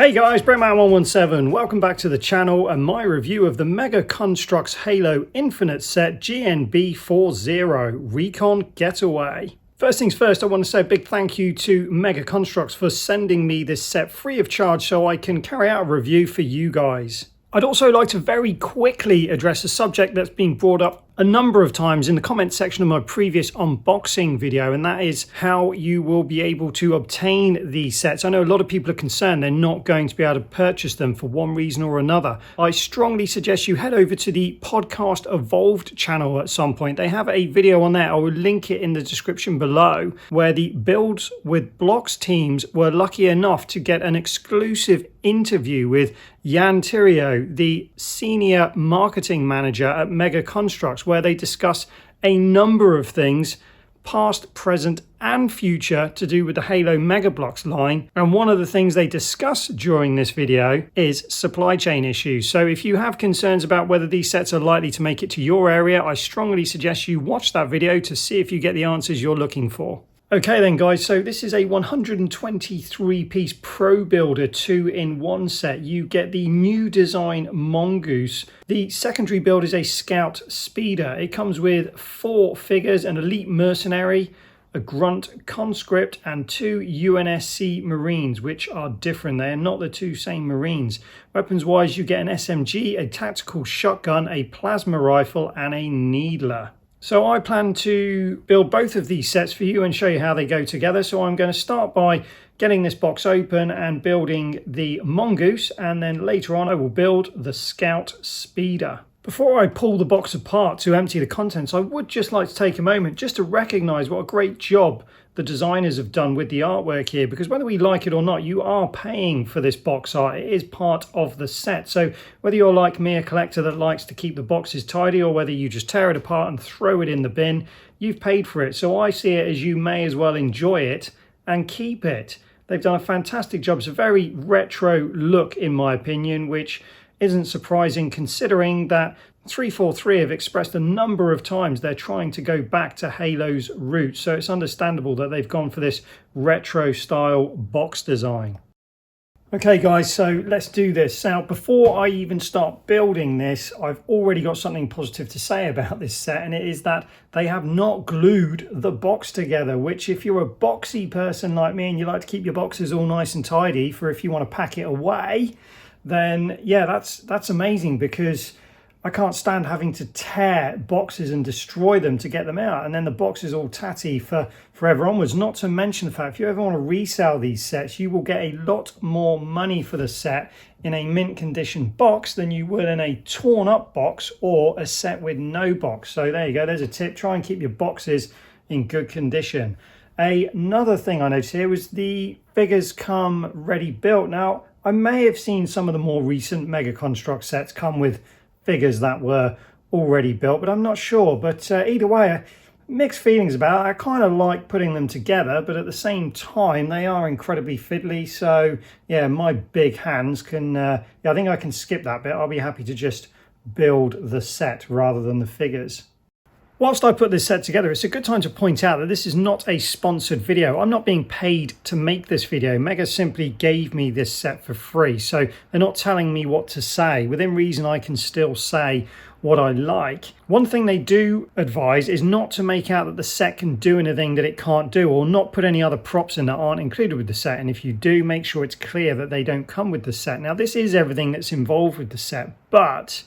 Hey guys, Brettman117, welcome back to the channel and my review of the Mega Construx Halo Infinite set GNB40 Recon Getaway. First things first, I want to say a big thank you to Mega Construx for sending me this set free of charge so I can carry out a review for you guys. I'd also like to very quickly address a subject that's been brought up a number of times in the comment section of my previous unboxing video, and that is how you will be able to obtain these sets. I know a lot of people are concerned they're not going to be able to purchase them for one reason or another. I strongly suggest you head over to the Podcast Evolved channel at some point. They have a video on there. I will link it in the description below, where the Builds with Bloks teams were lucky enough to get an exclusive interview with Jan Tirio, the senior marketing manager at Mega Construx, where they discuss a number of things, past, present and future, to do with the Halo Mega Bloks line. And one of the things they discuss during this video is supply chain issues. So if you have concerns about whether these sets are likely to make it to your area, I strongly suggest you watch that video to see if you get the answers you're looking for. Okay then guys, so this is a 123 piece Pro Builder 2-in-1 set. You get the new design Mongoose. The secondary build is a Scout Speeder. It comes with 4 figures, an Elite Mercenary, a Grunt Conscript and 2 UNSC Marines, which are different. They are not the 2 same Marines. Weapons wise, you get an SMG, a tactical shotgun, a plasma rifle and a Needler. So I plan to build both of these sets for you and show you how they go together. So I'm going to start by getting this box open and building the Mongoose, and then later on I will build the Scout Speeder. Before I pull the box apart to empty the contents, I would just like to take a moment just to recognize what a great job the designers have done with the artwork here, because whether we like it or not, you are paying for this box art. It is part of the set. So whether you're like me, a collector that likes to keep the boxes tidy, or whether you just tear it apart and throw it in the bin, you've paid for it. So I see it as you may as well enjoy it and keep it. They've done a fantastic job. It's a very retro look, in my opinion, which isn't surprising considering that 343 have expressed a number of times they're trying to go back to Halo's roots. So it's understandable that they've gone for this retro style box design. Okay guys, so let's do this. Now, before I even start building this, I've already got something positive to say about this set, and it is that they have not glued the box together, which if you're a boxy person like me and you like to keep your boxes all nice and tidy for if you want to pack it away, then yeah, that's amazing, because I can't stand having to tear boxes and destroy them to get them out, and then the box is all tatty for forever onwards. Not to mention the fact, if you ever want to resell these sets, you will get a lot more money for the set in a mint condition box than you would in a torn up box or a set with no box. So there you go, there's a tip. Try and keep your boxes in good condition. Another thing I noticed here was the figures come ready built. Now, I may have seen some of the more recent Mega Construx sets come with figures that were already built, but I'm not sure. But either way, mixed feelings about it. I kind of like putting them together, but at the same time they are incredibly fiddly. So yeah, my big hands can yeah, I think I can skip that bit. I'll be happy to just build the set rather than the figures. Whilst I put this set together, it's a good time to point out that this is not a sponsored video. I'm not being paid to make this video. Mega simply gave me this set for free, so they're not telling me what to say. Within reason, I can still say what I like. One thing they do advise is not to make out that the set can do anything that it can't do, or not put any other props in that aren't included with the set. And if you do, make sure it's clear that they don't come with the set. Now, this is everything that's involved with the set, but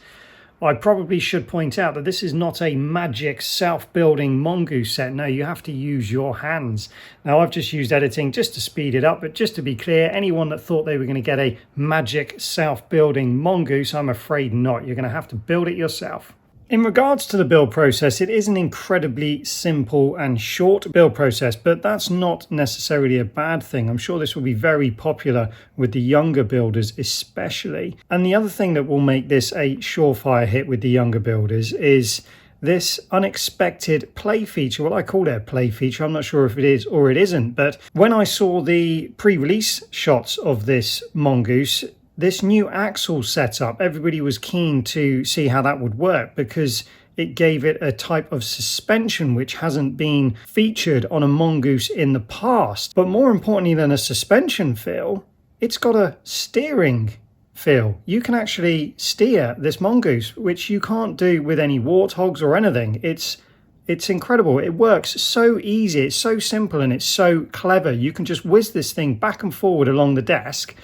I probably should point out that this is not a magic self-building mongoose set. No, you have to use your hands. Now, I've just used editing just to speed it up, but just to be clear, anyone that thought they were going to get a magic self-building mongoose, I'm afraid not. You're going to have to build it yourself. In regards to the build process, it is an incredibly simple and short build process, but that's not necessarily a bad thing. I'm sure this will be very popular with the younger builders especially. And the other thing that will make this a surefire hit with the younger builders is this unexpected play feature. Well, I call it a play feature. I'm not sure if it is or it isn't, but when I saw the pre-release shots of this mongoose, this new axle setup, everybody was keen to see how that would work, because it gave it a type of suspension which hasn't been featured on a mongoose in the past. But more importantly than a suspension, Phil, it's got a steering feel. You can actually steer this mongoose, which you can't do with any warthogs or anything. It's incredible. It works so easy, it's so simple, and it's so clever. You can just whiz this thing back and forward along the desk,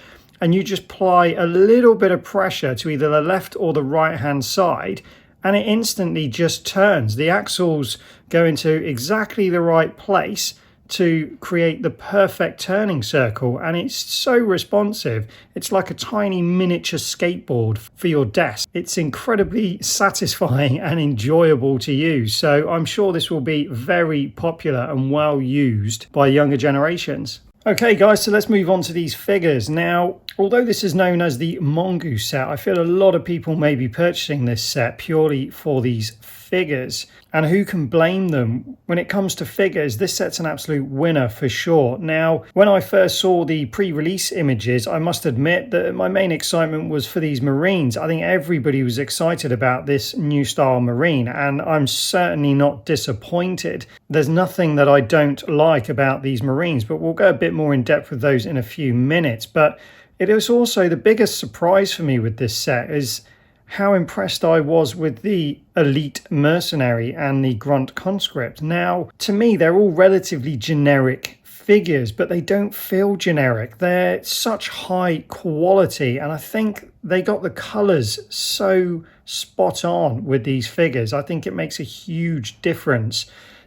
and you just apply a little bit of pressure to either the left or the right hand side, and it instantly just turns. The axles go into exactly the right place to create the perfect turning circle, and it's so responsive. It's like a tiny miniature skateboard for your desk. It's incredibly satisfying and enjoyable to use, so I'm sure this will be very popular and well used by younger generations. Okay guys, so let's move on to these figures. Now, although this is known as the mongoose set, I feel a lot of people may be purchasing this set purely for these figures, and who can blame them? When it comes to figures, this set's an absolute winner for sure. Now, when I first saw the pre-release images, I must admit that my main excitement was for these Marines. I think everybody was excited about this new style Marine, and I'm certainly not disappointed. There's nothing that I don't like about these Marines, but we'll go a bit more in depth with those in a few minutes. But it is also the biggest surprise for me with this set is how impressed I was with the elite mercenary and the grunt conscript. Now, to me, they're all relatively generic figures, but they don't feel generic. They're such high quality, and I think they got the colors so spot on with these figures. I think it makes a huge difference.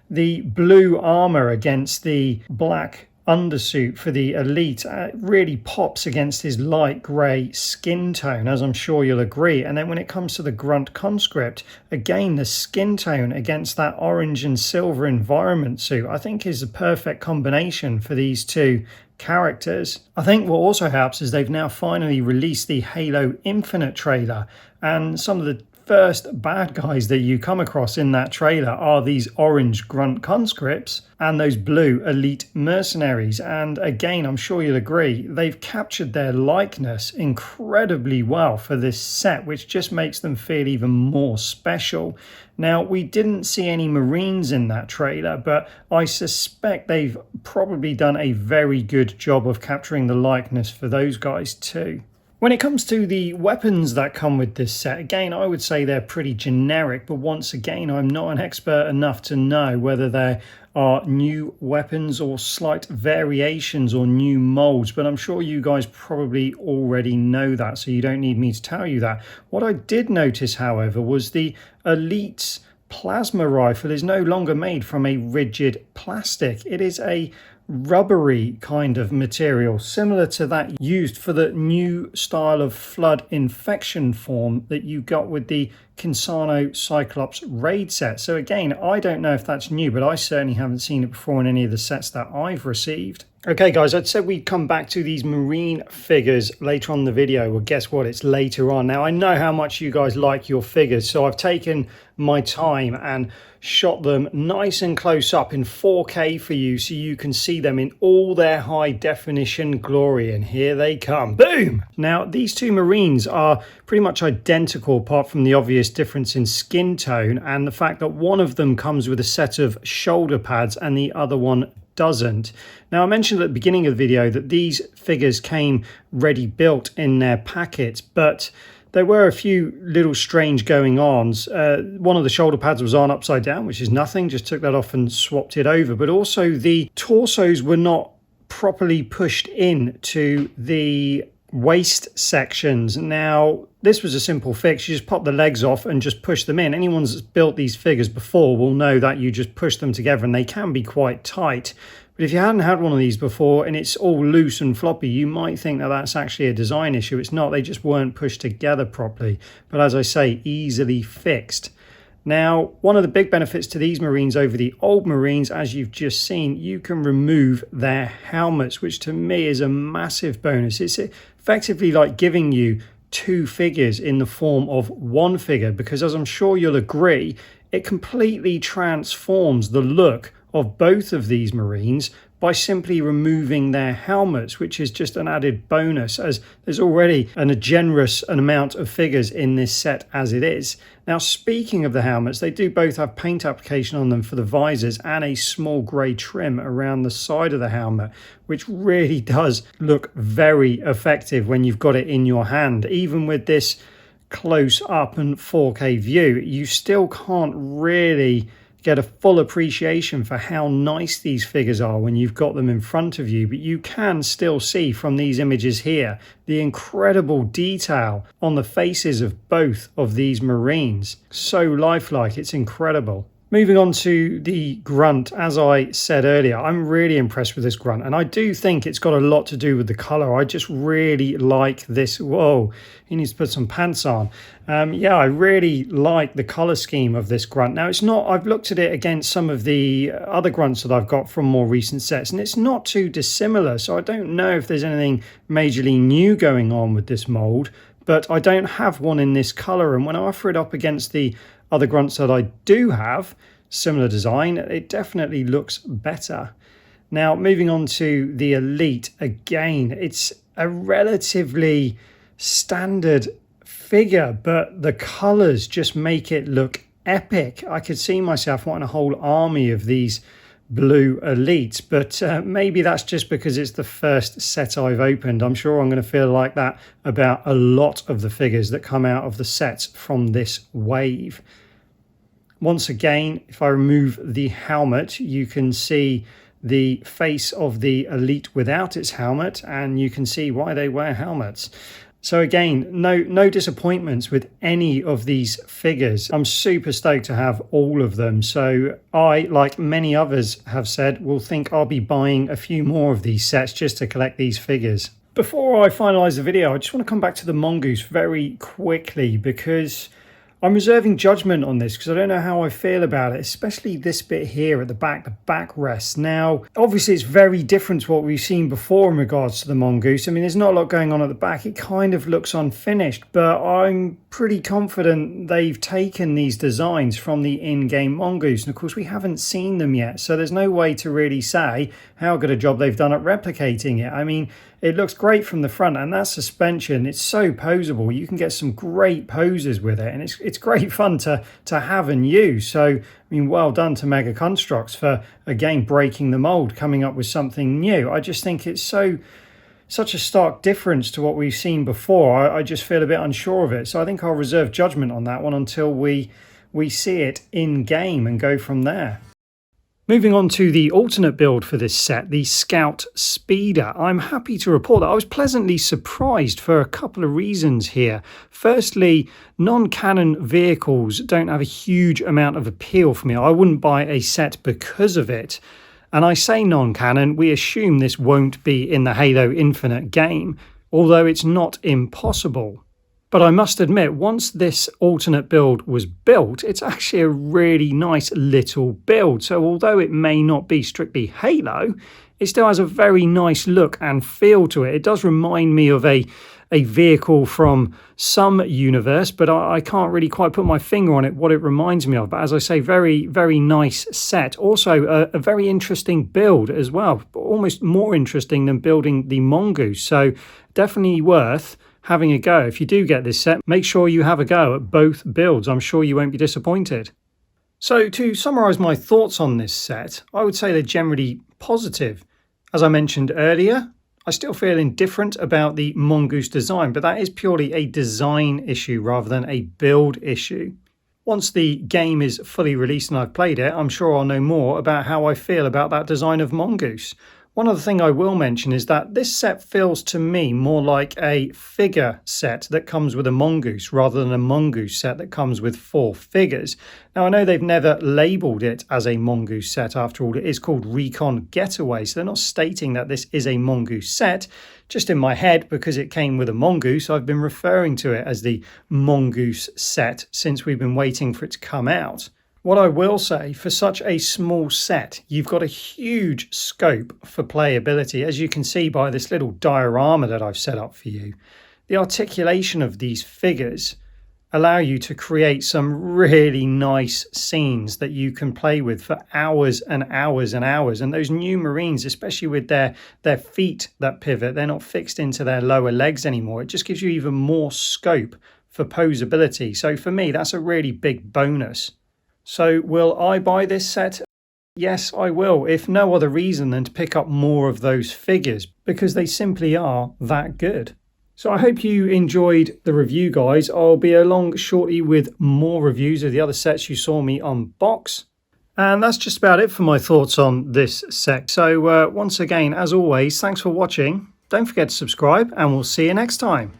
The blue armor against the black undersuit for the elite really pops against his light grey skin tone, as I'm sure you'll agree. And then when it comes to the grunt conscript, again, the skin tone against that orange and silver environment suit, I think is a perfect combination for these two characters. I think what also helps is they've now finally released the Halo Infinite trailer, and some of the first bad guys that you come across in that trailer are these orange grunt conscripts and those blue elite mercenaries. And again, I'm sure you'll agree, they've captured their likeness incredibly well for this set, which just makes them feel even more special. Now, we didn't see any Marines in that trailer, but I suspect they've probably done a very good job of capturing the likeness for those guys too. When it comes to the weapons that come with this set, again, I would say they're pretty generic, but once again, I'm not an expert enough to know whether there are new weapons or slight variations or new molds, but I'm sure you guys probably already know that, so you don't need me to tell you that. What I did notice, however, was the Elite's plasma rifle is no longer made from a rigid plastic. It is a rubbery kind of material, similar to that used for the new style of flood infection form that you got with the Kinsano Cyclops raid set. So again, I don't know if that's new, but I certainly haven't seen it before in any of the sets that I've received. Okay guys, I'd said we'd come back to these Marine figures later on in the video. Well, guess what? It's later on. Now, I know how much you guys like your figures, so I've taken my time and shot them nice and close up in 4K for you so you can see them in all their high definition glory. And here they come. Boom! Now, these two Marines are pretty much identical apart from the obvious difference in skin tone and the fact that one of them comes with a set of shoulder pads and the other one doesn't. Now, I mentioned at the beginning of the video that these figures came ready built in their packets, but there were a few little strange going-ons. One of the shoulder pads was on upside down, which is nothing, just took that off and swapped it over. But also the torsos were not properly pushed in to the waist sections. Now, this was a simple fix. You just pop the legs off and just push them in. Anyone that's built these figures before will know that you just push them together and they can be quite tight. But if you hadn't had one of these before and it's all loose and floppy, you might think that that's actually a design issue. It's not. They just weren't pushed together properly. But as I say, easily fixed. Now, one of the big benefits to these Marines over the old Marines, as you've just seen, you can remove their helmets, which to me is a massive bonus. It's effectively like giving you two figures in the form of one figure, because as I'm sure you'll agree, it completely transforms the look of both of these Marines by simply removing their helmets, which is just an added bonus as there's already a generous amount of figures in this set as it is. Now, speaking of the helmets, they do both have paint application on them for the visors and a small grey trim around the side of the helmet, which really does look very effective when you've got it in your hand. Even with this close up and 4K view, you still can't really get a full appreciation for how nice these figures are when you've got them in front of you, but you can still see from these images here the incredible detail on the faces of both of these Marines. So lifelike, it's incredible. Moving on to the grunt, as I said earlier, I'm really impressed with this grunt, and I do think it's got a lot to do with the colour. I just really like this. Whoa, he needs to put some pants on. Yeah, I really like the colour scheme of this grunt. Now, it's not, I've looked at it against some of the other grunts that I've got from more recent sets, and it's not too dissimilar, so I don't know if there's anything majorly new going on with this mould, but I don't have one in this colour, and when I offer it up against the other grunts that I do have, similar design, it definitely looks better. Now, moving on to the Elite, again, it's a relatively standard figure, but the colours just make it look epic. I could see myself wanting a whole army of these blue Elites, but maybe that's just because it's the first set I've opened. I'm sure I'm going to feel like that about a lot of the figures that come out of the sets from this wave. Once again, if I remove the helmet, you can see the face of the Elite without its helmet, and you can see why they wear helmets. So again, no disappointments with any of these figures. I'm super stoked to have all of them. So I, like many others have said, will think I'll be buying a few more of these sets just to collect these figures. Before I finalise the video, I just want to come back to the mongoose very quickly, because I'm reserving judgment on this because I don't know how I feel about it, especially this bit here at the backrest. Now, obviously it's very different to what we've seen before in regards to the mongoose. I mean, there's not a lot going on at the back. It kind of looks unfinished, but I'm pretty confident they've taken these designs from the in-game mongoose. And of course, we haven't seen them yet, so there's no way to really say how good a job they've done at replicating it. I mean, it looks great from the front, and that suspension, it's so poseable. You can get some great poses with it, and it's great fun to have and use. So, I mean, well done to Mega Construx for, again, breaking the mold, coming up with something new. I just think it's such a stark difference to what we've seen before. I just feel a bit unsure of it. So I think I'll reserve judgment on that one until we see it in game and go from there. Moving on to the alternate build for this set, the Scout Speeder. I'm happy to report that I was pleasantly surprised for a couple of reasons here. Firstly, non-cannon vehicles don't have a huge amount of appeal for me. I wouldn't buy a set because of it. And I say non-cannon, we assume this won't be in the Halo Infinite game, although it's not impossible. But I must admit, once this alternate build was built, it's actually a really nice little build. So although it may not be strictly Halo, it still has a very nice look and feel to it. It does remind me of a vehicle from some universe, but I can't really quite put my finger on it, what it reminds me of. But as I say, very, very nice set. Also, a very interesting build as well, almost more interesting than building the mongoose. So definitely worth having a go. If you do get this set, make sure you have a go at both builds. I'm sure you won't be disappointed. So to summarise my thoughts on this set, I would say they're generally positive. As I mentioned earlier, I still feel indifferent about the mongoose design, but that is purely a design issue rather than a build issue. Once the game is fully released and I've played it, I'm sure I'll know more about how I feel about that design of mongoose. One other thing I will mention is that this set feels to me more like a figure set that comes with a mongoose rather than a mongoose set that comes with 4 figures. Now, I know they've never labelled it as a mongoose set. After all, it is called Recon Getaway, so they're not stating that this is a mongoose set. Just in my head, because it came with a mongoose, I've been referring to it as the mongoose set since we've been waiting for it to come out. What I will say, for such a small set, you've got a huge scope for playability, as you can see by this little diorama that I've set up for you. The articulation of these figures allow you to create some really nice scenes that you can play with for hours and hours and hours. And those new Marines, especially with their feet that pivot, they're not fixed into their lower legs anymore. It just gives you even more scope for posability. So for me, that's a really big bonus. So will I buy this set? Yes, I will, if no other reason than to pick up more of those figures, because they simply are that good. So I hope you enjoyed the review, guys. I'll be along shortly with more reviews of the other sets you saw me unbox. And that's just about it for my thoughts on this set. So once again, as always, thanks for watching. Don't forget to subscribe, and we'll see you next time.